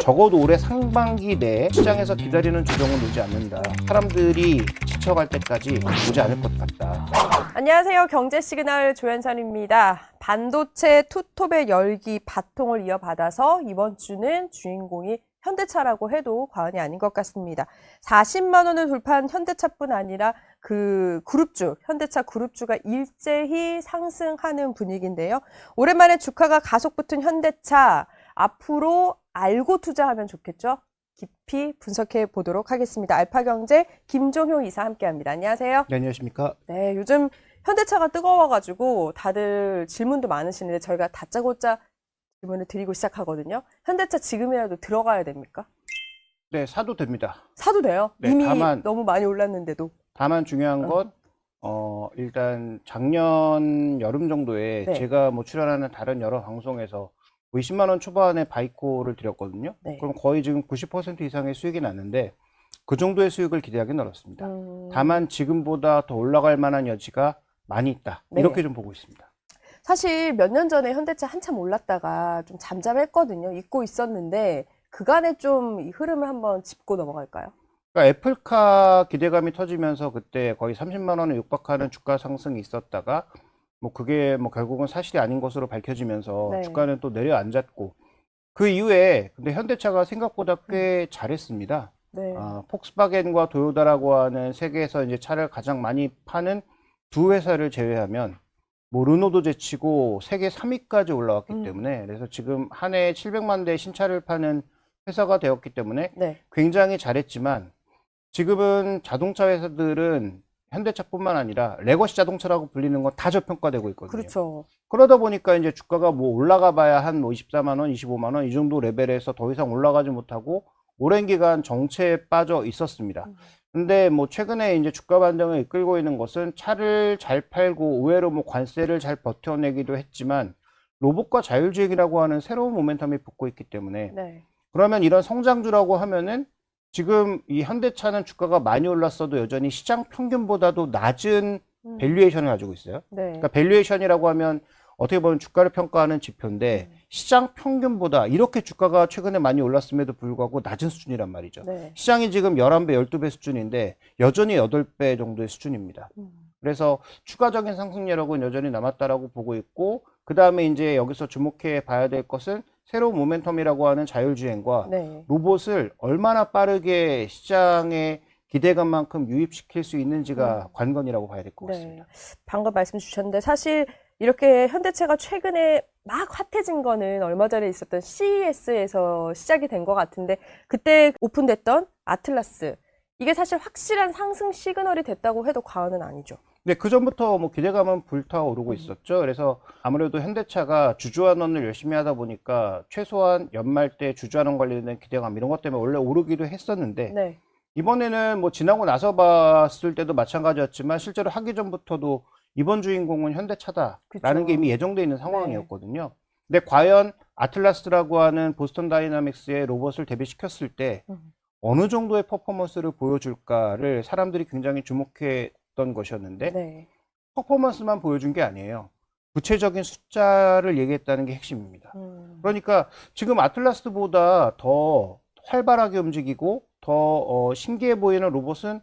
적어도 올해 상반기 내에 시장에서 기다리는 조정은 오지 않는다. 사람들이 지쳐갈 때까지 오지 않을 것 같다. 안녕하세요. 경제시그널 조현선입니다. 반도체 투톱의 열기 바통을 이어받아서 이번 주는 주인공이 현대차라고 해도 과언이 아닌 것 같습니다. 40만 원을 돌파한 현대차뿐 아니라 그 그룹주, 현대차 그룹주가 일제히 상승하는 분위기인데요. 오랜만에 주가가 가속 붙은 현대차, 앞으로 알고 투자하면 좋겠죠? 깊이 분석해 보도록 하겠습니다. 알파경제 김종효 이사 함께합니다. 안녕하세요. 네, 안녕하십니까? 네, 요즘 현대차가 뜨거워가지고 다들 질문도 많으시는데 저희가 다짜고짜 질문을 드리고 시작하거든요. 현대차 지금이라도 들어가야 됩니까? 네, 사도 됩니다. 사도 돼요? 네, 이미 다만 너무 많이 올랐는데도. 다만 중요한 건 일단 작년 여름 정도에 네. 제가 뭐 출연하는 다른 여러 방송에서 20만 원 초반에 바이코를 드렸거든요. 네. 그럼 거의 지금 90% 이상의 수익이 났는데 그 정도의 수익을 기대하기는 어렵습니다. 다만 지금보다 더 올라갈 만한 여지가 많이 있다. 네. 이렇게 좀 보고 있습니다. 사실 몇 년 전에 현대차 한참 올랐다가 좀 잠잠했거든요. 잊고 있었는데 그간에 좀 이 흐름을 한번 짚고 넘어갈까요? 그러니까 애플카 기대감이 터지면서 그때 거의 30만 원에 육박하는 주가 상승이 있었다가 뭐 그게 뭐 결국은 사실이 아닌 것으로 밝혀지면서 네. 주가는 또 내려앉았고 그 이후에 근데 현대차가 생각보다 꽤 잘했습니다. 네. 폭스바겐과 도요타라고 하는 세계에서 이제 차를 가장 많이 파는 두 회사를 제외하면 뭐 르노도 제치고 세계 3위까지 올라왔기 때문에 그래서 지금 한 해에 700만 대 신차를 파는 회사가 되었기 때문에 네. 굉장히 잘했지만 지금은 자동차 회사들은 현대차뿐만 아니라 레거시 자동차라고 불리는 건 다 저평가되고 있거든요. 그렇죠. 그러다 보니까 이제 주가가 뭐 올라가 봐야 한 뭐 24만 원, 25만 원 이 정도 레벨에서 더 이상 올라가지 못하고 오랜 기간 정체에 빠져 있었습니다. 근데 뭐 최근에 이제 주가 반등을 이끌고 있는 것은 차를 잘 팔고 의외로 뭐 관세를 잘 버텨내기도 했지만 로봇과 자율주행이라고 하는 새로운 모멘텀이 붙고 있기 때문에 네. 그러면 이런 성장주라고 하면은 지금 이 현대차는 주가가 많이 올랐어도 여전히 시장 평균보다도 낮은 밸류에이션을 가지고 있어요. 네. 그러니까 밸류에이션이라고 하면 어떻게 보면 주가를 평가하는 지표인데 시장 평균보다 이렇게 주가가 최근에 많이 올랐음에도 불구하고 낮은 수준이란 말이죠. 네. 시장이 지금 11배, 12배 수준인데 여전히 8배 정도의 수준입니다. 그래서 추가적인 상승 여력은 여전히 남았다라고 보고 있고 그 다음에 이제 여기서 주목해 봐야 될 것은 새로운 모멘텀이라고 하는 자율주행과 네. 로봇을 얼마나 빠르게 시장의 기대감만큼 유입시킬 수 있는지가 관건이라고 봐야 될 것 같습니다. 방금 말씀 주셨는데 사실 이렇게 현대차가 최근에 막 핫해진 거는 얼마 전에 있었던 CES에서 시작이 된 것 같은데 그때 오픈됐던 아틀라스 이게 사실 확실한 상승 시그널이 됐다고 해도 과언은 아니죠. 근데 그 전부터 뭐 기대감은 불타오르고 있었죠. 그래서 아무래도 현대차가 주주환원을 열심히 하다 보니까 최소한 연말 때 주주환원 관련된 기대감 이런 것 때문에 원래 오르기도 했었는데 네. 이번에는 뭐 지나고 나서 봤을 때도 마찬가지였지만 실제로 하기 전부터도 이번 주인공은 현대차다라는 그쵸. 게 이미 예정돼 있는 상황이었거든요. 근데 과연 아틀라스라고 하는 보스턴 다이나믹스의 로봇을 대비시켰을 때 어느 정도의 퍼포먼스를 보여줄까를 사람들이 굉장히 주목했던 것이었는데 네. 퍼포먼스만 보여준 게 아니에요. 구체적인 숫자를 얘기했다는 게 핵심입니다. 그러니까 지금 아틀라스보다 더 활발하게 움직이고 더 신기해 보이는 로봇은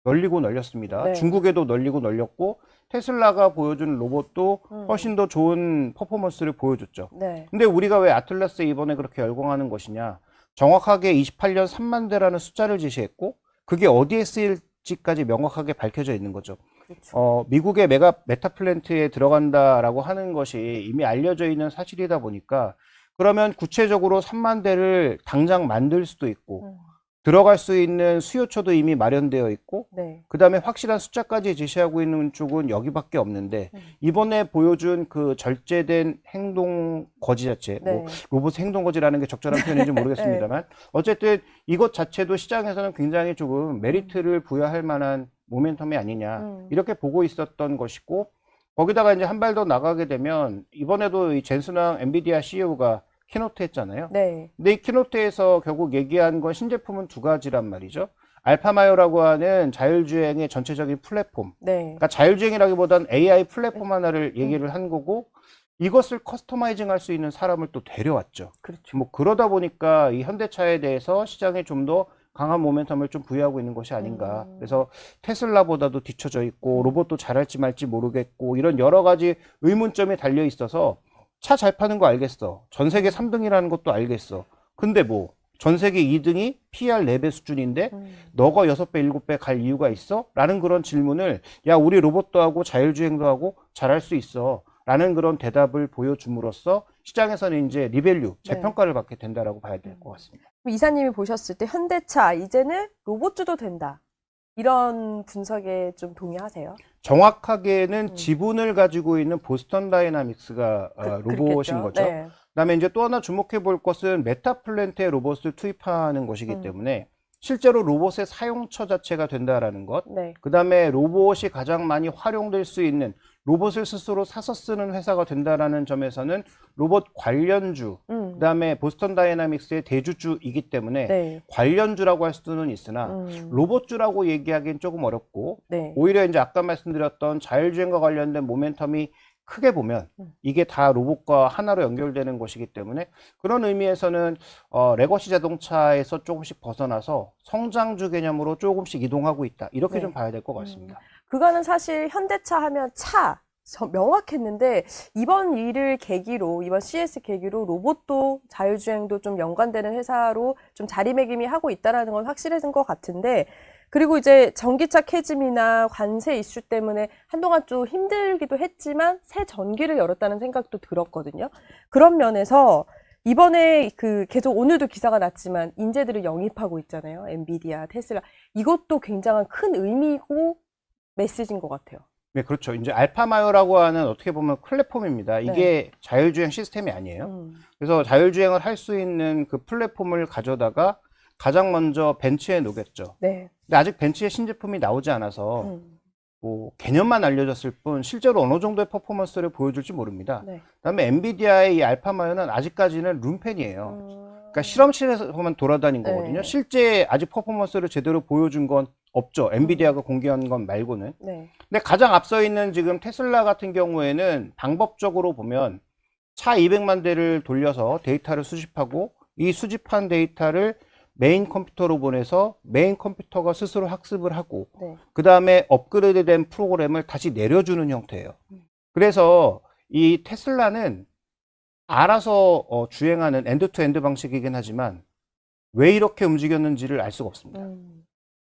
널리고 널렸습니다. 네. 중국에도 널리고 널렸고 테슬라가 보여준 로봇도 훨씬 더 좋은 퍼포먼스를 보여줬죠. 네. 근데 우리가 왜 아틀라스에 이번에 그렇게 열광하는 것이냐? 정확하게 28년 3만 대라는 숫자를 제시했고 그게 어디에 쓰일지까지 명확하게 밝혀져 있는 거죠. 그렇죠. 미국의 메타 플랜트에 들어간다라고 하는 것이 이미 알려져 있는 사실이다 보니까 그러면 구체적으로 3만 대를 당장 만들 수도 있고 들어갈 수 있는 수요처도 이미 마련되어 있고 네. 그 다음에 확실한 숫자까지 제시하고 있는 쪽은 여기밖에 없는데 이번에 보여준 그 절제된 행동 거지 자체 네. 뭐 로봇 행동 거지라는 게 적절한 표현인지 모르겠습니다만 어쨌든 이것 자체도 시장에서는 굉장히 조금 메리트를 부여할 만한 모멘텀이 아니냐 이렇게 보고 있었던 것이고 거기다가 이제 한 발 더 나가게 되면 이번에도 이 젠슨왕 엔비디아 CEO가 키노트 했잖아요. 네. 근데 이 키노트에서 결국 얘기한 건 신제품은 두 가지란 말이죠. 알파마요라고 하는 자율주행의 전체적인 플랫폼. 네. 그러니까 자율주행이라기보단 AI 플랫폼 하나를 얘기를 한 거고 이것을 커스터마이징 할 수 있는 사람을 또 데려왔죠. 그렇죠. 뭐 그러다 보니까 이 현대차에 대해서 시장에 좀 더 강한 모멘텀을 좀 부여하고 있는 것이 아닌가. 그래서 테슬라보다도 뒤처져 있고 로봇도 잘할지 말지 모르겠고 이런 여러 가지 의문점이 달려 있어서 차 잘 파는 거 알겠어. 전 세계 3등이라는 것도 알겠어. 근데 뭐 전 세계 2등이 PR 4배 수준인데 너가 6배, 7배 갈 이유가 있어? 라는 그런 질문을 야, 우리 로봇도 하고 자율주행도 하고 잘할 수 있어. 라는 그런 대답을 보여줌으로써 시장에서는 이제 리밸류, 재평가를 받게 된다라고 봐야 될 것 같습니다. 이사님이 보셨을 때 현대차 이제는 로봇주도 된다. 이런 분석에 좀 동의하세요? 정확하게는 지분을 가지고 있는 보스턴 다이나믹스가 로봇인 그렇겠죠. 거죠. 네. 그다음에 이제 또 하나 주목해 볼 것은 메타플랜트에 로봇을 투입하는 것이기 때문에 실제로 로봇의 사용처 자체가 된다라는 것. 네. 그다음에 로봇이 가장 많이 활용될 수 있는 로봇을 스스로 사서 쓰는 회사가 된다라는 점에서는 로봇 관련주, 그다음에 보스턴 다이나믹스의 대주주이기 때문에 네. 관련주라고 할 수는 있으나 로봇주라고 얘기하기는 조금 어렵고 네. 오히려 이제 아까 말씀드렸던 자율주행과 관련된 모멘텀이 크게 보면 이게 다 로봇과 하나로 연결되는 것이기 때문에 그런 의미에서는 레거시 자동차에서 조금씩 벗어나서 성장주 개념으로 조금씩 이동하고 있다. 이렇게 네. 좀 봐야 될 것 같습니다. 그거는 사실 현대차 하면 차 명확했는데 이번 일을 계기로 이번 CS 계기로 로봇도 자율주행도 좀 연관되는 회사로 좀 자리매김이 하고 있다는 건 확실해진 것 같은데 그리고 이제 전기차 캐즘이나 관세 이슈 때문에 한동안 좀 힘들기도 했지만 새 전기를 열었다는 생각도 들었거든요. 그런 면에서 이번에 계속 오늘도 기사가 났지만 인재들을 영입하고 있잖아요. 엔비디아, 테슬라. 이것도 굉장한 큰 의미고 메시지인 것 같아요. 네, 그렇죠. 이제 알파마요라고 하는 어떻게 보면 플랫폼입니다. 이게 자율주행 시스템이 아니에요. 그래서 자율주행을 할 수 있는 그 플랫폼을 가져다가 가장 먼저 벤츠에 녹였죠. 네. 근데 아직 벤츠의 신제품이 나오지 않아서 뭐 개념만 알려졌을 뿐 실제로 어느 정도의 퍼포먼스를 보여줄지 모릅니다. 네. 그다음에 엔비디아의 이 알파마요는 아직까지는 룸펜이에요. 그러니까 실험실에서만 돌아다닌 네. 거거든요. 실제 아직 퍼포먼스를 제대로 보여준 건 없죠. 엔비디아가 공개한 건 말고는. 네. 근데 가장 앞서 있는 지금 테슬라 같은 경우에는 방법적으로 보면 차 200만 대를 돌려서 데이터를 수집하고 이 수집한 데이터를 메인 컴퓨터로 보내서 메인 컴퓨터가 스스로 학습을 하고 네. 그 다음에 업그레이드된 프로그램을 다시 내려주는 형태예요. 그래서 이 테슬라는 알아서 주행하는 엔드-투-엔드 방식이긴 하지만 왜 이렇게 움직였는지를 알 수가 없습니다.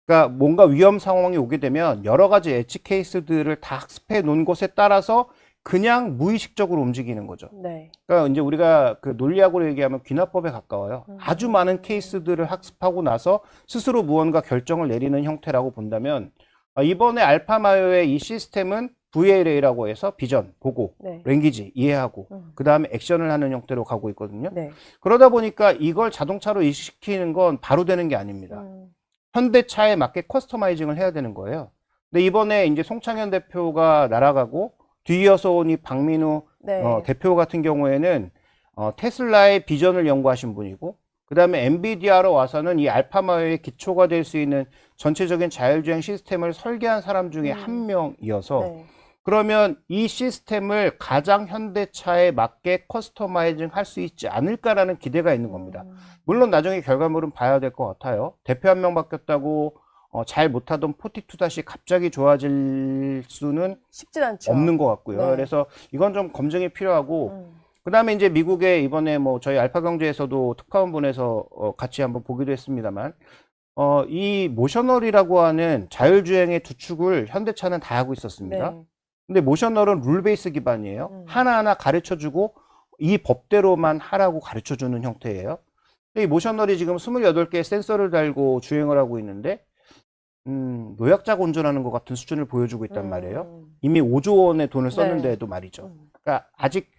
그러니까 뭔가 위험 상황이 오게 되면 여러 가지 엣지 케이스들을 다 학습해 놓은 것에 따라서 그냥 무의식적으로 움직이는 거죠. 네. 그러니까 이제 우리가 그 논리학으로 얘기하면 귀납법에 가까워요. 아주 많은 케이스들을 학습하고 나서 스스로 무언가 결정을 내리는 형태라고 본다면 이번에 알파마요의 이 시스템은 VLA라고 해서 비전, 보고, 네. 랭귀지, 이해하고 그 다음에 액션을 하는 형태로 가고 있거든요. 네. 그러다 보니까 이걸 자동차로 이식시키는 건 바로 되는 게 아닙니다. 현대차에 맞게 커스터마이징을 해야 되는 거예요. 근데 이번에 이제 송창현 대표가 날아가고 뒤이어서 온 이 박민우 네. 대표 같은 경우에는 테슬라의 비전을 연구하신 분이고 그 다음에 엔비디아로 와서는 이 알파마요의 기초가 될 수 있는 전체적인 자율주행 시스템을 설계한 사람 중에 한 명이어서 네. 그러면 이 시스템을 가장 현대차에 맞게 커스터마이징 할 수 있지 않을까라는 기대가 있는 겁니다. 물론 나중에 결과물은 봐야 될 것 같아요. 대표 한 명 바뀌었다고 잘 못하던 42다시 갑자기 좋아질 수는 쉽진 않죠. 없는 것 같고요. 네. 그래서 이건 좀 검증이 필요하고 그 다음에 이제 미국에 이번에 뭐 저희 알파경제에서도 특파원 분에서 같이 한번 보기도 했습니다만 이 모셔널이라고 하는 자율주행의 두 축을 현대차는 다 하고 있었습니다. 네. 근데 모셔널은 룰 베이스 기반이에요. 하나하나 가르쳐주고 이 법대로만 하라고 가르쳐주는 형태예요. 근데 이 모셔널이 지금 28개의 센서를 달고 주행을 하고 있는데 노약자가 운전하는 것 같은 수준을 보여주고 있단 말이에요. 이미 5조 원의 돈을 썼는데도 말이죠. 그러니까 아직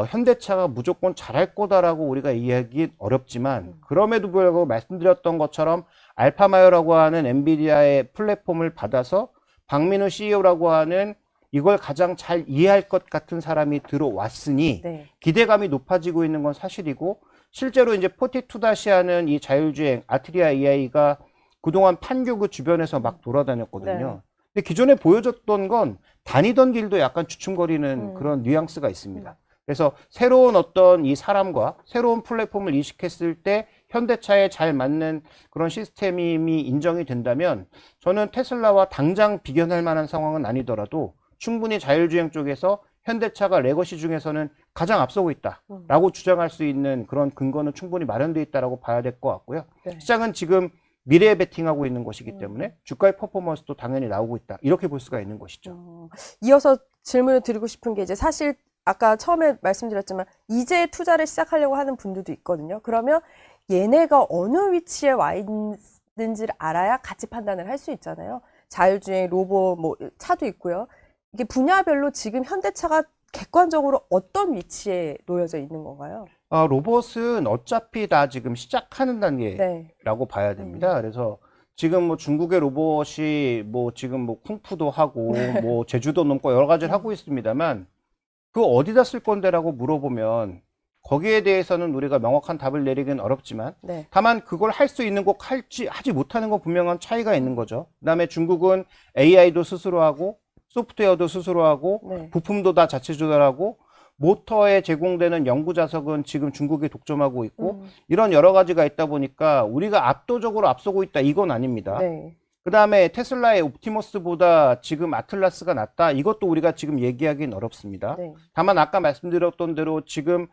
현대차가 무조건 잘할 거다라고 우리가 이해하기 어렵지만 그럼에도 불구하고 말씀드렸던 것처럼 알파마요라고 하는 엔비디아의 플랫폼을 받아서 박민우 CEO라고 하는 이걸 가장 잘 이해할 것 같은 사람이 들어왔으니 네. 기대감이 높아지고 있는 건 사실이고 실제로 이제 42다시 하는 이 자율주행 아트리아 AI가 그동안 판교구 주변에서 막 돌아다녔거든요. 네. 근데 기존에 보여줬던 건 다니던 길도 약간 주춤거리는 그런 뉘앙스가 있습니다. 그래서 새로운 어떤 이 사람과 새로운 플랫폼을 이식했을 때 현대차에 잘 맞는 그런 시스템이 인정이 된다면 저는 테슬라와 당장 비견할 만한 상황은 아니더라도 충분히 자율주행 쪽에서 현대차가 레거시 중에서는 가장 앞서고 있다라고 주장할 수 있는 그런 근거는 충분히 마련되어 있다라고 봐야 될 것 같고요. 네. 시장은 지금 미래에 베팅하고 있는 것이기 때문에 주가의 퍼포먼스도 당연히 나오고 있다. 이렇게 볼 수가 있는 것이죠. 이어서 질문을 드리고 싶은 게 이제 사실 아까 처음에 말씀드렸지만 이제 투자를 시작하려고 하는 분들도 있거든요. 그러면 얘네가 어느 위치에 와 있는지를 알아야 가치 판단을 할 수 있잖아요. 자율주행, 로봇, 뭐 차도 있고요. 이게 분야별로 지금 현대차가 객관적으로 어떤 위치에 놓여져 있는 건가요? 로봇은 어차피 다 지금 시작하는 단계라고 네. 봐야 됩니다. 그래서 지금 뭐 중국의 로봇이 뭐 지금 뭐 쿵푸도 하고 뭐 제주도 넘고 여러 가지를 하고 있습니다만 그거 어디다 쓸 건데라고 물어보면 거기에 대해서는 우리가 명확한 답을 내리기는 어렵지만 네. 다만 그걸 할 수 있는 거 하지 못하는 거 분명한 차이가 있는 거죠. 그다음에 중국은 AI도 스스로 하고 소프트웨어도 스스로 하고 네. 부품도 다 자체 조달하고 모터에 제공되는 연구 자석은 지금 중국이 독점하고 있고 이런 여러 가지가 있다 보니까 우리가 압도적으로 앞서고 있다 이건 아닙니다. 네. 그 다음에 테슬라의 옵티머스보다 지금 아틀라스가 낫다 이것도 우리가 지금 얘기하기는 어렵습니다. 네. 다만 아까 말씀드렸던 대로 지금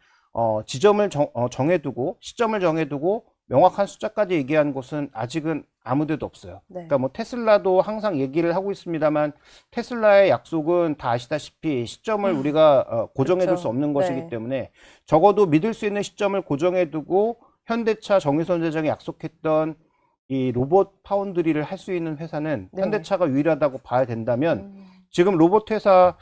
지점을 정해두고 시점을 정해두고 명확한 숫자까지 얘기한 곳은 아직은 아무데도 없어요. 네. 그러니까 뭐 테슬라도 항상 얘기를 하고 있습니다만 테슬라의 약속은 다 아시다시피 시점을 우리가 고정해둘 그렇죠. 수 없는 것이기 네. 때문에 적어도 믿을 수 있는 시점을 고정해두고 현대차 정의선 회장이 약속했던 이 로봇 파운드리를 할 수 있는 회사는 네. 현대차가 유일하다고 봐야 된다면 지금 로봇 회사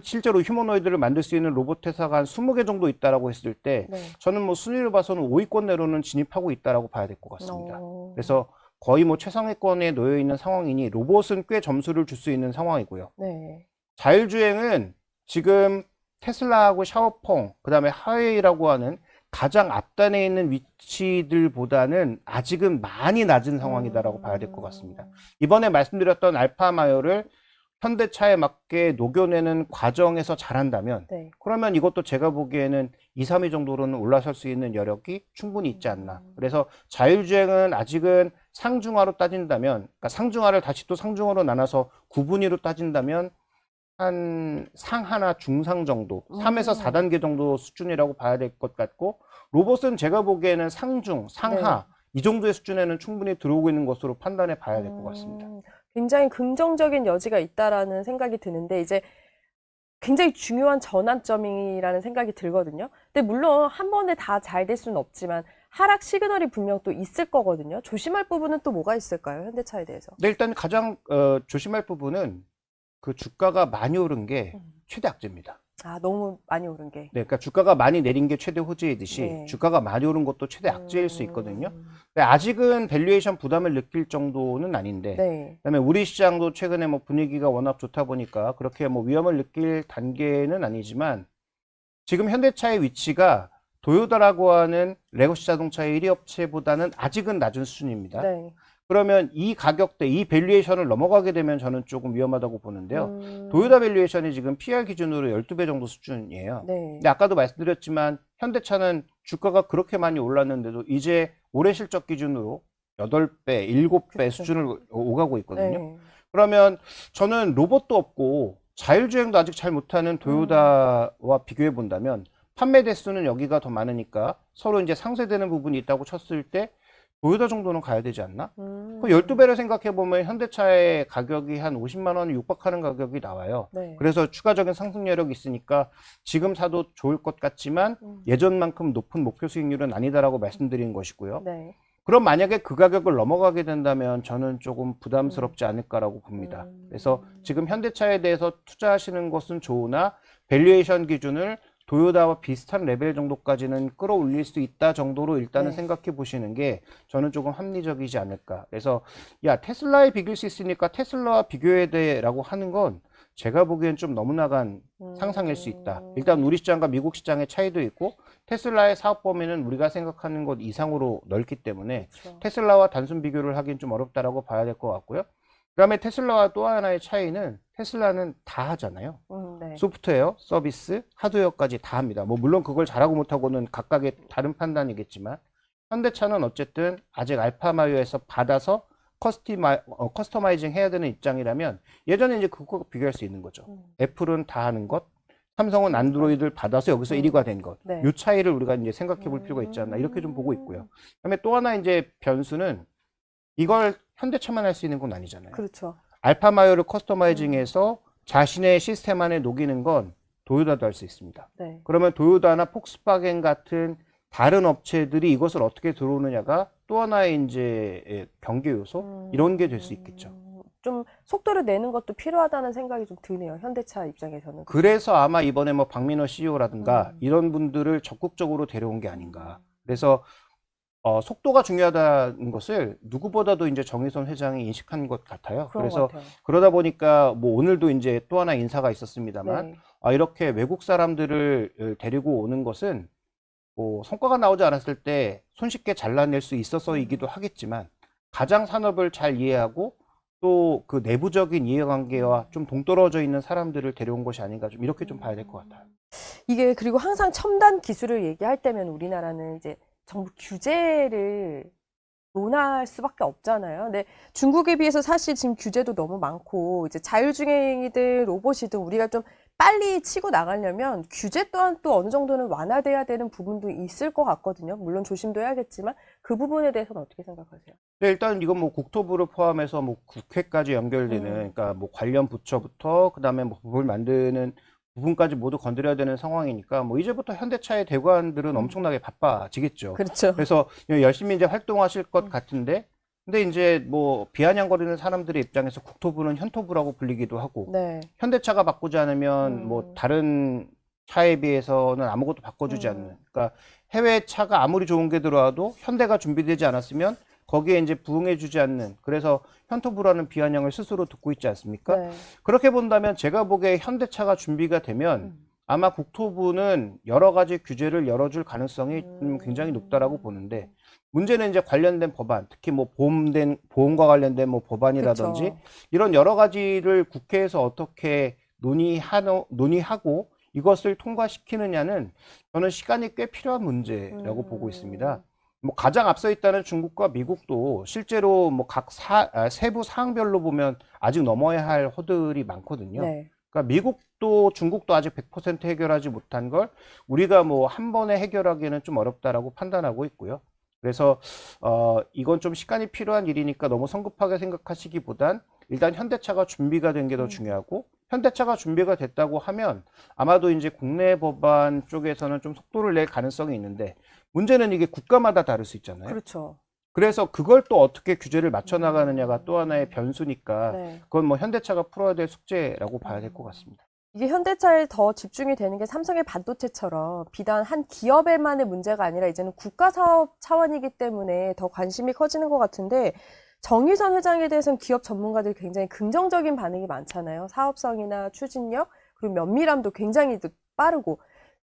실제로 휴머노이드를 만들 수 있는 로봇 회사가 한 20개 정도 있다라고 했을 때 네. 저는 뭐 순위로 봐서는 5위권 내로는 진입하고 있다라고 봐야 될 것 같습니다. 그래서 거의 뭐 최상위권에 놓여 있는 상황이니 로봇은 꽤 점수를 줄 수 있는 상황이고요. 네. 자율주행은 지금 테슬라하고 샤오펑, 그 다음에 하웨이라고 하는 가장 앞단에 있는 위치들보다는 아직은 많이 낮은 상황이다라고 봐야 될 것 같습니다. 이번에 말씀드렸던 알파마요를 현대차에 맞게 녹여내는 과정에서 잘한다면 네. 그러면 이것도 제가 보기에는 2, 3위 정도로는 올라설 수 있는 여력이 충분히 있지 않나. 그래서 자율주행은 아직은 상중하로 따진다면, 그러니까 상중하를 다시 또 상중하로 나눠서 구분위로 따진다면 한 상하나 중상 정도, 3에서 4단계 정도 수준이라고 봐야 될 것 같고 로봇은 제가 보기에는 상중, 상하 네. 이 정도의 수준에는 충분히 들어오고 있는 것으로 판단해 봐야 될 것 같습니다. 굉장히 긍정적인 여지가 있다라는 생각이 드는데 이제 굉장히 중요한 전환점이라는 생각이 들거든요. 근데 물론 한 번에 다 잘 될 수는 없지만 하락 시그널이 분명 또 있을 거거든요. 조심할 부분은 또 뭐가 있을까요? 현대차에 대해서. 네, 일단 가장 조심할 부분은 그 주가가 많이 오른 게 최대 악재입니다. 아, 너무 많이 오른 게. 네, 그러니까 주가가 많이 내린 게 최대 호재이듯이 네. 주가가 많이 오른 것도 최대 악재일 수 있거든요. 근데 아직은 밸류에이션 부담을 느낄 정도는 아닌데 네. 그다음에 우리 시장도 최근에 뭐 분위기가 워낙 좋다 보니까 그렇게 뭐 위험을 느낄 단계는 아니지만 지금 현대차의 위치가 도요타라고 하는 레거시 자동차의 1위 업체보다는 아직은 낮은 수준입니다. 네. 그러면 이 가격대, 이 밸류에이션을 넘어가게 되면 저는 조금 위험하다고 보는데요. 도요타 밸류에이션이 지금 PR 기준으로 12배 정도 수준이에요. 네. 근데 아까도 말씀드렸지만 현대차는 주가가 그렇게 많이 올랐는데도 이제 올해 실적 기준으로 8배, 7배 그쵸. 수준을 오가고 있거든요. 네. 그러면 저는 로봇도 없고 자율주행도 아직 잘 못하는 도요타와 비교해 본다면 판매 대수는 여기가 더 많으니까 서로 이제 상쇄되는 부분이 있다고 쳤을 때 도요타 정도는 가야 되지 않나? 그 12배를 생각해 보면 현대차의 가격이 한 50만 원을 육박하는 가격이 나와요. 네. 그래서 추가적인 상승 여력이 있으니까 지금 사도 좋을 것 같지만 예전만큼 높은 목표 수익률은 아니다라고 말씀드린 것이고요. 네. 그럼 만약에 그 가격을 넘어가게 된다면 저는 조금 부담스럽지 않을까라고 봅니다. 그래서 지금 현대차에 대해서 투자하시는 것은 좋으나 밸류에이션 기준을 도요타와 비슷한 레벨 정도까지는 끌어올릴 수 있다 정도로 일단은 네. 생각해 보시는 게 저는 조금 합리적이지 않을까. 그래서 야 테슬라에 비길 수 있으니까 테슬라와 비교해야 돼라고 하는 건 제가 보기엔 좀 너무 나간 상상일 수 있다. 일단 우리 시장과 미국 시장의 차이도 있고 테슬라의 사업 범위는 우리가 생각하는 것 이상으로 넓기 때문에 그렇죠. 테슬라와 단순 비교를 하긴 좀 어렵다라고 봐야 될 것 같고요. 그 다음에 테슬라와 또 하나의 차이는 테슬라는 다 하잖아요. 네. 네. 소프트웨어, 서비스, 하드웨어까지 다 합니다. 뭐 물론 그걸 잘하고 못하고는 각각의 다른 판단이겠지만 현대차는 어쨌든 아직 알파마이어에서 받아서 커스터마이징 해야 되는 입장이라면 예전에 이제 그거 비교할 수 있는 거죠. 애플은 다 하는 것, 삼성은 안드로이드를 받아서 여기서 1위가 된 것. 네. 이 차이를 우리가 이제 생각해 볼 필요가 있지 않나 이렇게 좀 보고 있고요. 그다음에 또 하나 이제 변수는 이걸 현대차만 할 수 있는 건 아니잖아요. 그렇죠. 알파마이어를 커스터마이징해서 자신의 시스템 안에 녹이는 건 도요타도 할 수 있습니다. 네. 그러면 도요타나 폭스바겐 같은 다른 업체들이 이것을 어떻게 들어오느냐가 또 하나의 이제 경계 요소 이런 게 될 수 있겠죠. 좀 속도를 내는 것도 필요하다는 생각이 좀 드네요. 현대차 입장에서는. 그래서 아마 이번에 뭐 박민호 CEO라든가 이런 분들을 적극적으로 데려온 게 아닌가. 그래서 속도가 중요하다는 것을 누구보다도 이제 정의선 회장이 인식한 것 같아요. 그런 그래서 것 같아요. 그러다 보니까 뭐 오늘도 이제 또 하나 인사가 있었습니다만 네. 이렇게 외국 사람들을 데리고 오는 것은 뭐 성과가 나오지 않았을 때 손쉽게 잘라낼 수 있어서이기도 하겠지만 가장 산업을 잘 이해하고 또 그 내부적인 이해관계와 좀 동떨어져 있는 사람들을 데려온 것이 아닌가 좀 이렇게 좀 봐야 될 것 같아요. 이게 그리고 항상 첨단 기술을 얘기할 때면 우리나라는 이제 정부 규제를 논할 수밖에 없잖아요. 근데 중국에 비해서 사실 지금 규제도 너무 많고 이제 자율주행이든 로봇이든 우리가 좀 빨리 치고 나가려면 규제 또한 또 어느 정도는 완화돼야 되는 부분도 있을 것 같거든요. 물론 조심도 해야겠지만 그 부분에 대해서는 어떻게 생각하세요? 네, 일단 이건 뭐 국토부를 포함해서 뭐 국회까지 연결되는 그러니까 뭐 관련 부처부터 그다음에 뭐 법을 만드는 부분까지 모두 건드려야 되는 상황이니까 뭐 이제부터 현대차의 대관들은 엄청나게 바빠지겠죠. 그렇죠. 그래서 열심히 이제 활동하실 것 같은데 근데 이제 뭐 비아냥거리는 사람들의 입장에서 국토부는 현토부라고 불리기도 하고 네. 현대차가 바꾸지 않으면 뭐 다른 차에 비해서는 아무것도 바꿔주지 않는 그러니까 해외 차가 아무리 좋은 게 들어와도 현대가 준비되지 않았으면 거기에 이제 부응해주지 않는 그래서 현토부라는 비아냥을 스스로 듣고 있지 않습니까? 네. 그렇게 본다면 제가 보기에 현대차가 준비가 되면 아마 국토부는 여러 가지 규제를 열어줄 가능성이 굉장히 높다라고 보는데 문제는 이제 관련된 법안, 특히 뭐 보험과 관련된 뭐 법안이라든지 그쵸. 이런 여러 가지를 국회에서 어떻게 논의하고 이것을 통과시키느냐는 저는 시간이 꽤 필요한 문제라고 보고 있습니다. 뭐 가장 앞서 있다는 중국과 미국도 실제로 뭐 각 세부 사항별로 보면 아직 넘어야 할 허들이 많거든요. 네. 그러니까 미국도 중국도 아직 100% 해결하지 못한 걸 우리가 뭐 한 번에 해결하기에는 좀 어렵다라고 판단하고 있고요. 그래서 이건 좀 시간이 필요한 일이니까 너무 성급하게 생각하시기보단 일단 현대차가 준비가 된 게 더 중요하고 현대차가 준비가 됐다고 하면 아마도 이제 국내 법안 쪽에서는 좀 속도를 낼 가능성이 있는데 문제는 이게 국가마다 다를 수 있잖아요. 그렇죠. 그래서 그걸 또 어떻게 규제를 맞춰 나가느냐가 또 하나의 변수니까 네. 그건 뭐 현대차가 풀어야 될 숙제라고 봐야 될 것 같습니다. 이게 현대차에 더 집중이 되는 게 삼성의 반도체처럼 비단 한 기업에만의 문제가 아니라 이제는 국가 사업 차원이기 때문에 더 관심이 커지는 것 같은데 정의선 회장에 대해서는 기업 전문가들이 굉장히 긍정적인 반응이 많잖아요. 사업성이나 추진력 그리고 면밀함도 굉장히 빠르고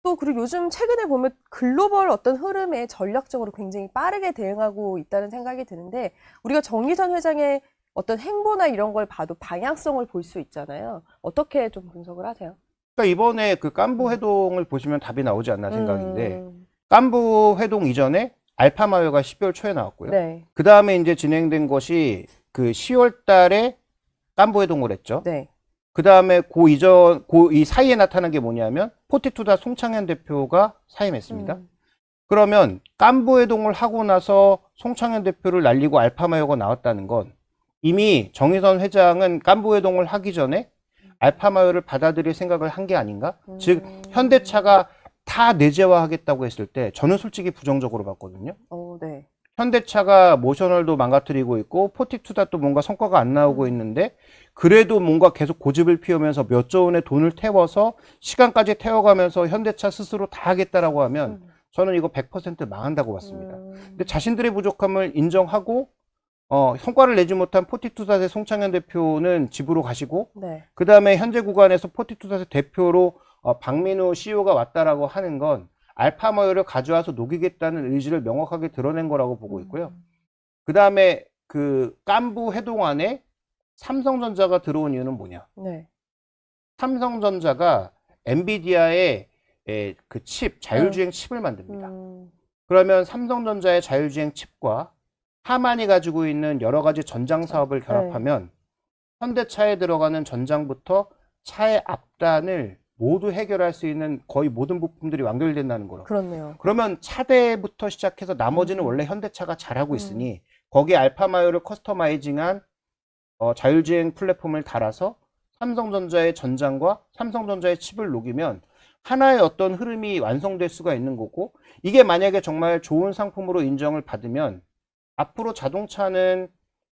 또 그리고 요즘 최근에 보면 글로벌 어떤 흐름에 전략적으로 굉장히 빠르게 대응하고 있다는 생각이 드는데 우리가 정의선 회장의 어떤 행보나 이런 걸 봐도 방향성을 볼 수 있잖아요. 어떻게 좀 분석을 하세요? 그러니까 이번에 그 깐부 회동을 보시면 답이 나오지 않나 생각인데 깐부 회동 이전에 알파마이어가 12월 초에 나왔고요. 네. 그 다음에 이제 진행된 것이 그 10월 달에 깐부 회동을 했죠. 네. 그 다음에 이 사이에 나타난 게 뭐냐면 포티투다 송창현 대표가 사임했습니다. 그러면 깐부 회동을 하고 나서 송창현 대표를 날리고 알파마이어가 나왔다는 건 이미 정의선 회장은 깐부 회동을 하기 전에 알파마이어를 받아들일 생각을 한 게 아닌가? 즉 현대차가 다 내재화하겠다고 했을 때 저는 솔직히 부정적으로 봤거든요. 네. 현대차가 모셔널도 망가뜨리고 있고 포티투다 또 뭔가 성과가 안 나오고 있는데 그래도 뭔가 계속 고집을 피우면서 몇 조 원의 돈을 태워서 시간까지 태워가면서 현대차 스스로 다 하겠다라고 하면 저는 이거 100% 망한다고 봤습니다. 근데 자신들의 부족함을 인정하고 성과를 내지 못한 포티투닷의 송창현 대표는 집으로 가시고 네. 그 다음에 현재 구간에서 포티투닷의 대표로 박민우 CEO가 왔다라고 하는 건 알파마이어를 가져와서 녹이겠다는 의지를 명확하게 드러낸 거라고 보고 있고요. 그 다음에 그 깐부 회동 안에 삼성전자가 들어온 이유는 뭐냐? 네. 삼성전자가 엔비디아의 그 칩, 자율주행 칩을 만듭니다. 음. 그러면 삼성전자의 자율주행 칩과 하만이 가지고 있는 여러 가지 전장 사업을 결합하면 현대차에 들어가는 전장부터 차의 앞단을 모두 해결할 수 있는 거의 모든 부품들이 완결된다는 거라고. 그렇네요. 그러면 차대부터 시작해서 나머지는 원래 현대차가 잘하고 있으니 거기에 알파마요를 커스터마이징한 자율주행 플랫폼을 달아서 삼성전자의 전장과 삼성전자의 칩을 녹이면 하나의 어떤 흐름이 완성될 수가 있는 거고, 이게 만약에 정말 좋은 상품으로 인정을 받으면 앞으로 자동차는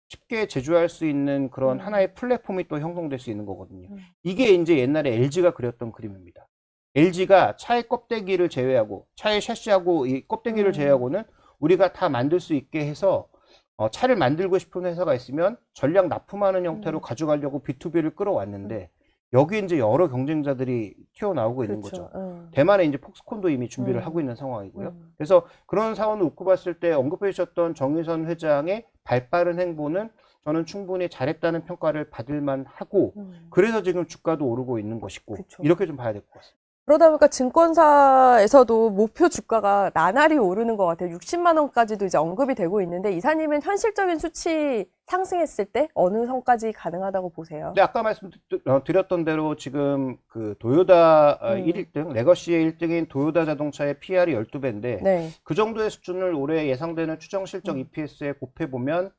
쉽게 제조할 수 있는 그런 하나의 플랫폼이 또 형성될 수 있는 거거든요. 이게 이제 옛날에 LG가 그렸던 그림입니다. LG가 차의 껍데기를 제외하고, 차의 샤시하고 이 껍데기를 제외하고는 우리가 다 만들 수 있게 해서 차를 만들고 싶은 회사가 있으면 전략 납품하는 형태로 가져가려고 B2B를 끌어왔는데, 여기 이제 여러 경쟁자들이 튀어나오고 있는 거죠. 대만에 이제 폭스콘도 이미 준비를 하고 있는 상황이고요. 그래서 그런 사원을 놓고 봤을 때 언급해 주셨던 정의선 회장의 발빠른 행보는 저는 충분히 잘했다는 평가를 받을 만하고, 그래서 지금 주가도 오르고 있는 것이고, 그쵸. 이렇게 좀 봐야 될 것 같습니다. 그러다 보니까 증권사에서도 목표 주가가 나날이 오르는 것 같아요. 60만 원까지도 이제 언급이 되고 있는데, 이사님은 현실적인 수치 상승했을 때 어느 선까지 가능하다고 보세요? 근데 아까 말씀드렸던 대로 지금 그 도요타 1등, 레거시의 1등인 도요타 자동차의 PR이 12배인데, 네. 그 정도의 수준을 올해 예상되는 추정 실적 EPS에 곱해보면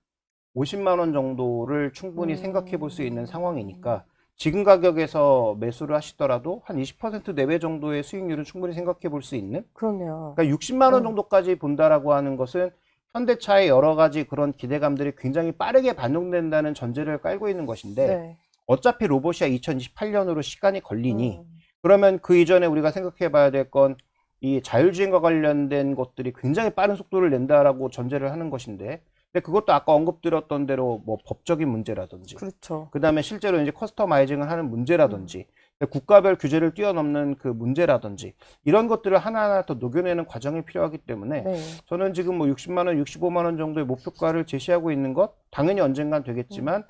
50만 원 정도를 충분히 생각해 볼 수 있는 상황이니까, 지금 가격에서 매수를 하시더라도 한 20% 내외 정도의 수익률은 충분히 생각해 볼 수 있는, 그렇네요. 그러니까 60만 원 정도까지 본다라고 하는 것은 현대차의 여러 가지 그런 기대감들이 굉장히 빠르게 반영된다는 전제를 깔고 있는 것인데, 네. 어차피 로봇이야 2028년으로 시간이 걸리니, 그러면 그 이전에 우리가 생각해 봐야 될 건 이 자율주행과 관련된 것들이 굉장히 빠른 속도를 낸다라고 전제를 하는 것인데, 근데 그것도 아까 언급드렸던 대로 뭐 법적인 문제라든지, 그렇죠. 그 다음에 실제로 이제 커스터마이징을 하는 문제라든지, 국가별 규제를 뛰어넘는 그 문제라든지, 이런 것들을 하나하나 더 녹여내는 과정이 필요하기 때문에, 네. 저는 지금 뭐 60만 원, 65만 원 정도의 목표가를 제시하고 있는 것, 당연히 언젠간 되겠지만,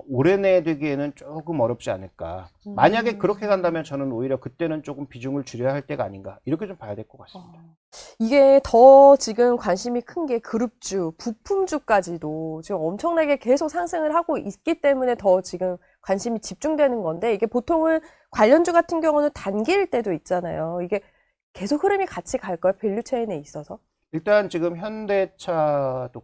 올해 내에 되기에는 조금 어렵지 않을까. 만약에 그렇게 간다면 저는 오히려 그때는 조금 비중을 줄여야 할 때가 아닌가. 이렇게 좀 봐야 될 것 같습니다. 이게 더 지금 관심이 큰 게 그룹주, 부품주까지도 지금 엄청나게 계속 상승을 하고 있기 때문에 더 지금 관심이 집중되는 건데, 이게 보통은 관련주 같은 경우는 단기일 때도 있잖아요. 이게 계속 흐름이 같이 갈까요? 밸류체인에 있어서? 일단 지금 현대차도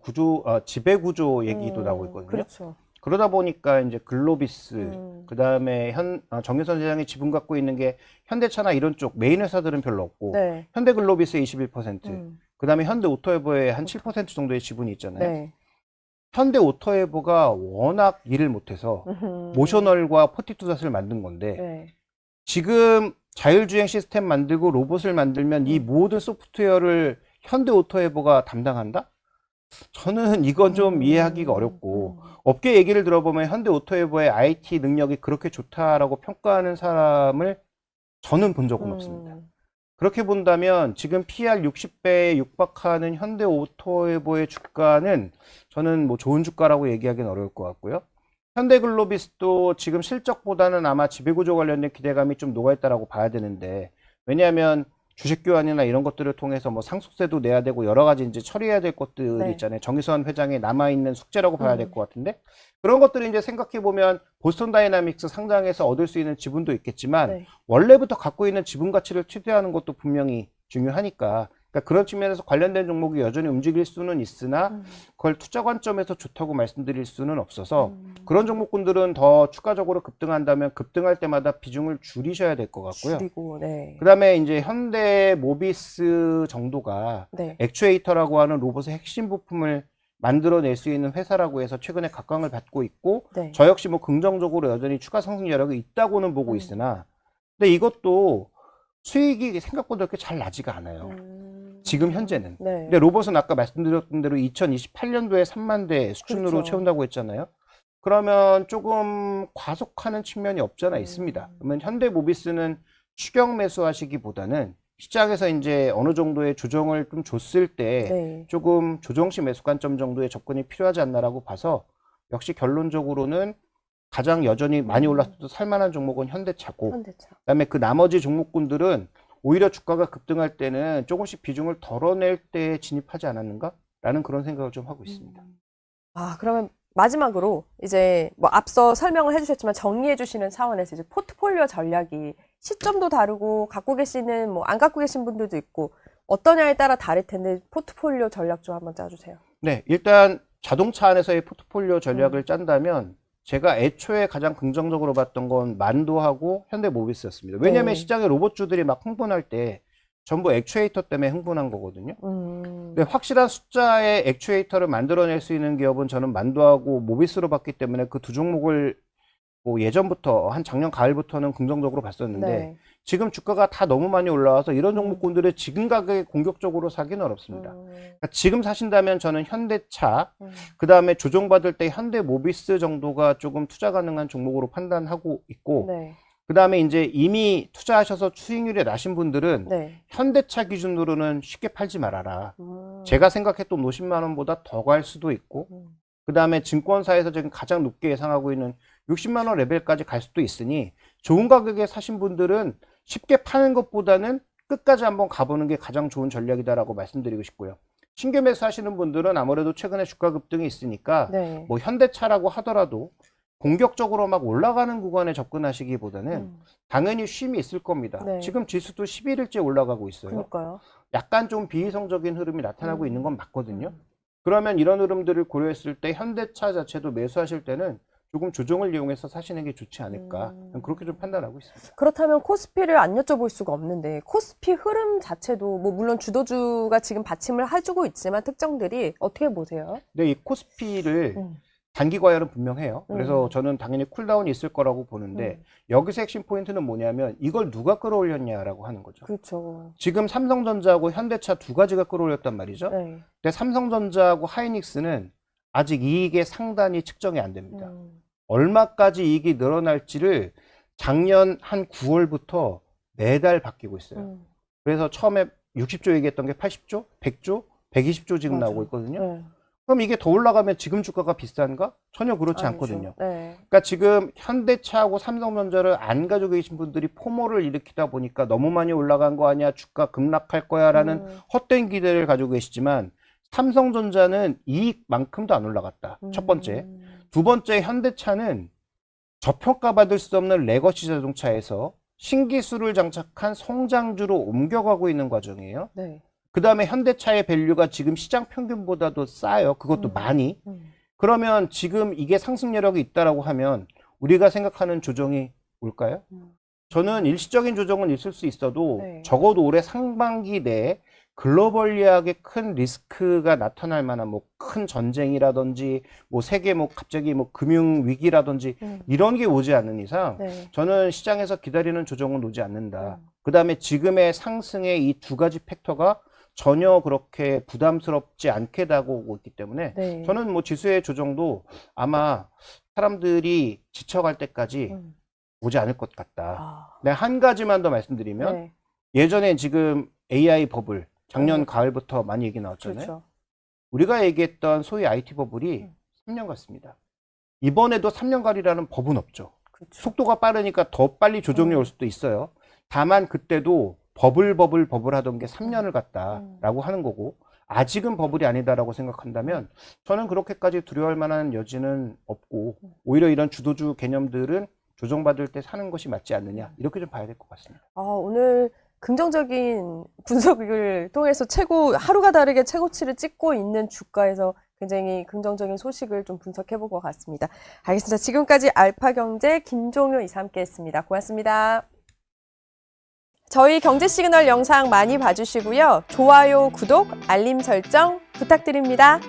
지배 구조 얘기도 나오고 있거든요. 그렇죠. 그러다 보니까 이제 글로비스, 그 다음에 정유선 회장이 지분 갖고 있는 게 현대차나 이런 쪽 메인 회사들은 별로 없고, 네. 현대글로비스의 21%, 그 다음에 현대오토에버의 한 7% 정도의 지분이 있잖아요. 네. 현대오토에버가 워낙 일을 못해서 모셔널과 포티투닷을 만든 건데, 네. 지금 자율주행 시스템 만들고 로봇을 만들면 이 모든 소프트웨어를 현대오토에버가 담당한다? 저는 이건 좀 이해하기가 어렵고, 업계 얘기를 들어보면 현대오토에버의 IT 능력이 그렇게 좋다라고 평가하는 사람을 저는 본 적은 없습니다. 그렇게 본다면 지금 PR 60배에 육박하는 현대오토에버의 주가는 저는 뭐 좋은 주가라고 얘기하기는 어려울 것 같고요. 현대글로비스도 지금 실적보다는 아마 지배구조 관련된 기대감이 좀 녹아있다라고 봐야 되는데, 왜냐하면 주식 교환이나 이런 것들을 통해서 뭐 상속세도 내야 되고 여러 가지 이제 처리해야 될 것들이 네. 있잖아요. 정의선 회장에 남아있는 숙제라고 봐야 될 것 같은데, 그런 것들을 이제 생각해 보면 보스턴 다이나믹스 상장에서 얻을 수 있는 지분도 있겠지만, 네. 원래부터 갖고 있는 지분 가치를 최대화하는 것도 분명히 중요하니까, 그러니까 그런 측면에서 관련된 종목이 여전히 움직일 수는 있으나 그걸 투자 관점에서 좋다고 말씀드릴 수는 없어서, 그런 종목군들은 더 추가적으로 급등한다면 급등할 때마다 비중을 줄이셔야 될 것 같고요. 줄이고, 네. 그 다음에 이제 현대 모비스 정도가 네. 액추에이터라고 하는 로봇의 핵심 부품을 만들어낼 수 있는 회사라고 해서 최근에 각광을 받고 있고, 네. 저 역시 뭐 긍정적으로 여전히 추가 상승 여력이 있다고는 보고 있으나, 근데 이것도 수익이 생각보다 그렇게 잘 나지가 않아요. 지금 현재는. 네. 근데 로봇은 아까 말씀드렸던 대로 2028년도에 3만 대 수준으로 그렇죠. 채운다고 했잖아요. 그러면 조금 과속하는 측면이 없지 않아 있습니다. 그러면 현대모비스는 추격 매수하시기보다는 시장에서 이제 어느 정도의 조정을 좀 줬을 때 네. 조금 조정시 매수 관점 정도의 접근이 필요하지 않나라고 봐서, 역시 결론적으로는 가장 여전히 많이 올랐어도 살만한 종목은 현대차고, 현대차. 그다음에 그 나머지 종목군들은 오히려 주가가 급등할 때는 조금씩 비중을 덜어낼 때 진입하지 않았는가라는 그런 생각을 좀 하고 있습니다. 아, 그러면 마지막으로 이제 뭐 앞서 설명을 해주셨지만 정리해 주시는 차원에서 이제 포트폴리오 전략이 시점도 다르고 갖고 계시는 뭐 안 갖고 계신 분들도 있고 어떠냐에 따라 다를 텐데 포트폴리오 전략 좀 한번 짜주세요. 네, 일단 자동차 안에서의 포트폴리오 전략을 짠다면 제가 애초에 가장 긍정적으로 봤던 건 만도하고 현대모비스였습니다. 왜냐하면 네. 시장에 로봇주들이 막 흥분할 때 전부 액추에이터 때문에 흥분한 거거든요. 근데 확실한 숫자의 액추에이터를 만들어낼 수 있는 기업은 저는 만도하고 모비스로 봤기 때문에 그 두 종목을 뭐 예전부터 한 작년 가을부터는 긍정적으로 봤었는데 네. 지금 주가가 다 너무 많이 올라와서 이런 종목군들을 지금 가격에 공격적으로 사기는 어렵습니다. 그러니까 지금 사신다면 저는 현대차, 그 다음에 조정받을 때 현대모비스 정도가 조금 투자 가능한 종목으로 판단하고 있고, 네. 그 다음에 이제 이미 투자하셔서 수익률이 나신 분들은 네. 현대차 기준으로는 쉽게 팔지 말아라. 제가 생각했던 50만 원보다 더 갈 수도 있고, 그 다음에 증권사에서 지금 가장 높게 예상하고 있는 60만 원 레벨까지 갈 수도 있으니 좋은 가격에 사신 분들은 쉽게 파는 것보다는 끝까지 한번 가보는 게 가장 좋은 전략이다라고 말씀드리고 싶고요. 신규 매수하시는 분들은 아무래도 최근에 주가 급등이 있으니까 네. 뭐 현대차라고 하더라도 공격적으로 막 올라가는 구간에 접근하시기보다는 당연히 쉼이 있을 겁니다. 네. 지금 지수도 11일째 올라가고 있어요. 그러니까요. 약간 좀 비이성적인 흐름이 나타나고 있는 건 맞거든요. 그러면 이런 흐름들을 고려했을 때 현대차 자체도 매수하실 때는 조금 조정을 이용해서 사시는 게 좋지 않을까. 그렇게 좀 판단하고 있습니다. 그렇다면 코스피를 안 여쭤볼 수가 없는데 코스피 흐름 자체도 뭐 물론 주도주가 지금 받침을 해주고 있지만 특정들이 어떻게 보세요? 근데 이 코스피를 단기 과열은 분명해요. 그래서 저는 당연히 쿨다운이 있을 거라고 보는데 여기서 핵심 포인트는 뭐냐면 이걸 누가 끌어올렸냐라고 하는 거죠. 그렇죠. 지금 삼성전자하고 현대차 두 가지가 끌어올렸단 말이죠. 네. 근데 삼성전자하고 하이닉스는 아직 이익의 상단이 측정이 안 됩니다. 얼마까지 이익이 늘어날지를 작년 한 9월부터 매달 바뀌고 있어요. 그래서 처음에 60조 얘기했던 게 80조, 100조, 120조 지금 맞아. 나오고 있거든요. 네. 그럼 이게 더 올라가면 지금 주가가 비싼가? 전혀 그렇지 아니죠. 않거든요. 네. 그러니까 지금 현대차하고 삼성전자를 안 가지고 계신 분들이 포모를 일으키다 보니까 너무 많이 올라간 거 아니야? 주가 급락할 거야? 라는 헛된 기대를 가지고 계시지만 삼성전자는 이익만큼도 안 올라갔다. 첫 번째. 두 번째, 현대차는 저평가받을 수 없는 레거시 자동차에서 신기술을 장착한 성장주로 옮겨가고 있는 과정이에요. 네. 그 다음에 현대차의 밸류가 지금 시장 평균보다도 싸요. 그것도 많이. 그러면 지금 이게 상승 여력이 있다라고 하면 우리가 생각하는 조정이 올까요? 저는 일시적인 조정은 있을 수 있어도 네. 적어도 올해 상반기 내에 글로벌리하게 큰 리스크가 나타날 만한 뭐 큰 전쟁이라든지 뭐 세계 뭐 갑자기 뭐 금융 위기라든지 이런 게 오지 않는 이상 네. 저는 시장에서 기다리는 조정은 오지 않는다. 그 다음에 지금의 상승의 이 두 가지 팩터가 전혀 그렇게 부담스럽지 않게 다가오고 있기 때문에 네. 저는 뭐 지수의 조정도 아마 사람들이 지쳐갈 때까지 오지 않을 것 같다. 아. 네, 한 가지만 더 말씀드리면 네. 예전에 지금 AI 버블 작년 가을부터 많이 얘기 나왔잖아요. 그렇죠. 우리가 얘기했던 소위 IT 버블이 3년 갔습니다. 이번에도 3년가리라는 법은 없죠. 그렇죠. 속도가 빠르니까 더 빨리 조정이 올 수도 있어요. 다만 그때도 버블 하던 게 3년을 갔다라고 하는 거고 아직은 버블이 아니다라고 생각한다면 저는 그렇게까지 두려워할 만한 여지는 없고 오히려 이런 주도주 개념들은 조정받을 때 사는 것이 맞지 않느냐 이렇게 좀 봐야 될 것 같습니다. 아, 오늘 긍정적인 분석을 통해서 하루가 다르게 최고치를 찍고 있는 주가에서 굉장히 긍정적인 소식을 좀 분석해 볼 것 같습니다. 알겠습니다. 지금까지 알파경제 김종효 이사 함께 했습니다. 고맙습니다. 저희 경제 시그널 영상 많이 봐주시고요. 좋아요, 구독, 알림 설정 부탁드립니다.